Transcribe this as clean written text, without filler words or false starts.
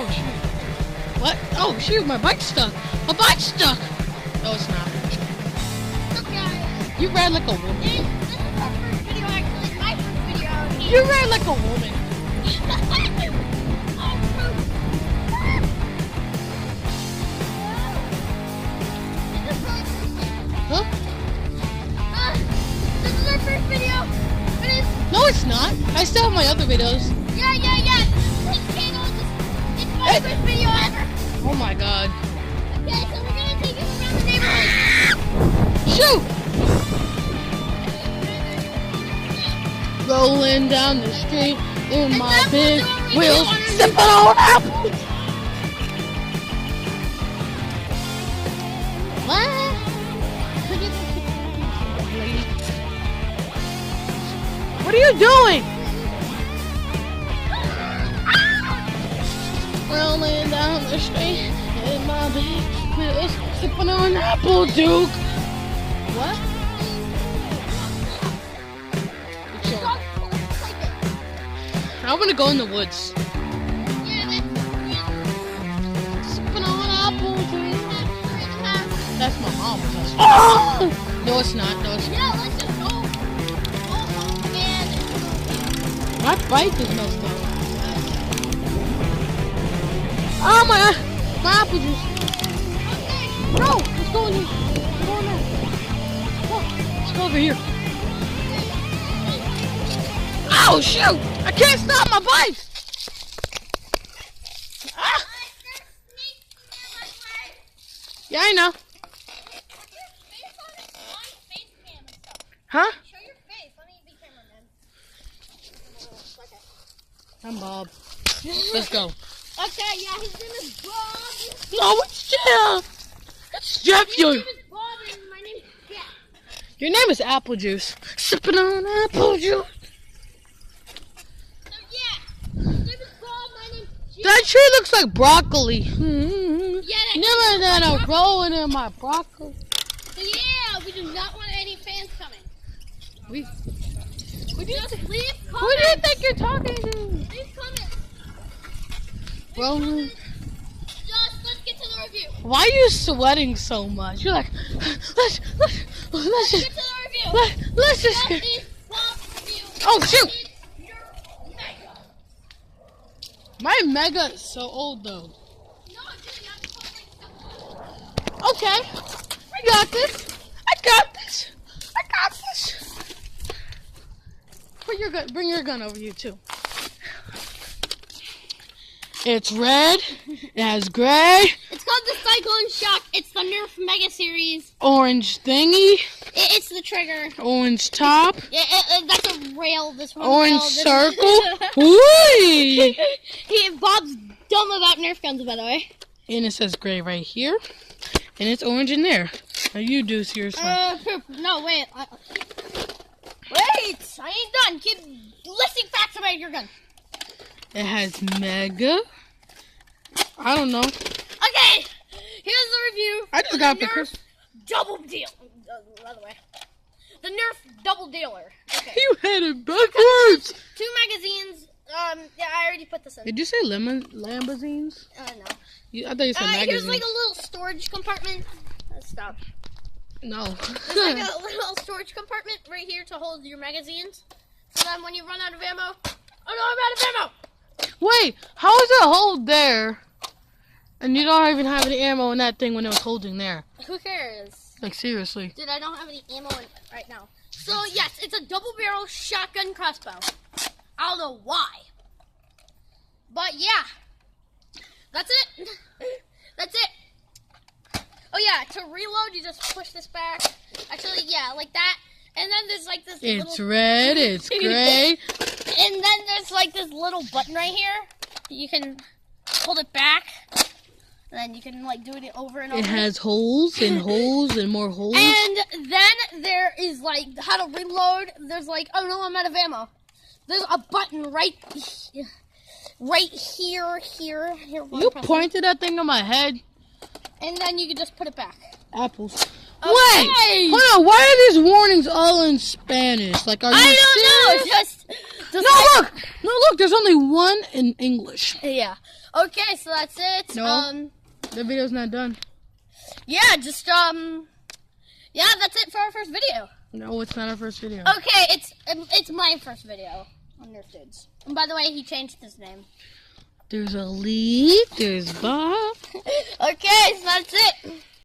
Oh shoot. What? Oh shoot, my bike's stuck. My bike's stuck. No, it's not. You ran like a woman. This is our first video, actually. It's my first video. You ran like a woman. Huh? This is our first video. No, it's not. I still have my other videos. Yeah. This channel is it's my first video ever. Oh my god. Okay, so we're gonna take it around the neighborhood. Shoot! Rolling down the street in my big wheels, sipping on apples. What? What are you doing? Rolling down the street in my big wheels, sipping on apple duke. What? I'm gonna go in the woods. Sipping on apple duke. That's my mom. Oh! No, it's not. No, it's not. Yeah, let's just go. My bike is messed up. Oh my apple juice. No, let's go in here. Go in there. Let's go over here. Oh shoot! I can't stop my bike. Ah. Yeah, I know. Huh? Show your face. Let me be cameraman. I'm Bob. Let's go. Okay, yeah, his name is Bob. No, it's Jeff. It's Jeff. His name is Bob and my name is Jeff. Your name is Apple Juice. Sipping on apple juice. So yeah, his name is Bob. My name is Jeff. That tree looks like broccoli. Yeah, that Never that I'm growing in my broccoli. So yeah, we do not want any fans coming. We Just leave Who do you comments. think you're talking to? Leave comments. Roland. Let's get to the review. Why are you sweating so much? You're like, let's Get just, to the review. let's just. What is Bob's review? Oh shoot! It's your mega. My Mega is so old though. No, dude, you have to put like something. Okay, we got this. I got this. Bring your gun over here too. It's red. It has gray. It's called the Cyclone Shock. It's the Nerf Mega Series. Orange thingy. It's the trigger. Orange top. Yeah, that's a rail. This one. Orange circle. Whee! Bob's dumb about Nerf guns, by the way. And it says gray right here. And it's orange in there. Now you do seriously. No, wait. Wait! I ain't done. Keep listing facts about your gun. It has Mega. I don't know. Okay, here's the review. I just got the Nerf double deal. By the way, the Nerf double dealer. Okay. You had it backwards. 2 magazines. Yeah, I already put this in. Did you say Lambazines? No. I thought you said magazines. Here's like a little storage compartment. Stop. No. There's like a little storage compartment right here to hold your magazines. So then when you run out of ammo, oh no, I'm out of ammo. Wait, how is it hold there? And you don't even have any ammo in that thing when it was holding there. Who cares? Like seriously. Dude, I don't have any ammo in right now. So yes, it's a double barrel shotgun crossbow. I don't know why. But yeah. That's it. That's it. Oh yeah, to reload you just push this back. Actually, yeah, like that. And then there's like this It's red, it's gray. And then there's like this little button right here. You can hold it back. And then you can like do it over and over. It has holes and holes and more holes. And then there is like how to reload. There's like, oh no, I'm out of ammo. There's a button right here. You pointed that thing on my head. And then you can just put it back. Apples. Okay. Wait! Hold on, why are these warnings all in Spanish? Like, are you I don't know, serious? Just No, like- look! No, look, there's only one in English. Yeah. Okay, so that's it. No. The video's not done. Yeah, just yeah, that's it for our first video. No, it's not our first video. Okay, it's my first video on Nerf Dudes. And by the way, he changed his name. There's Elite, there's Bob. Okay, so that's it.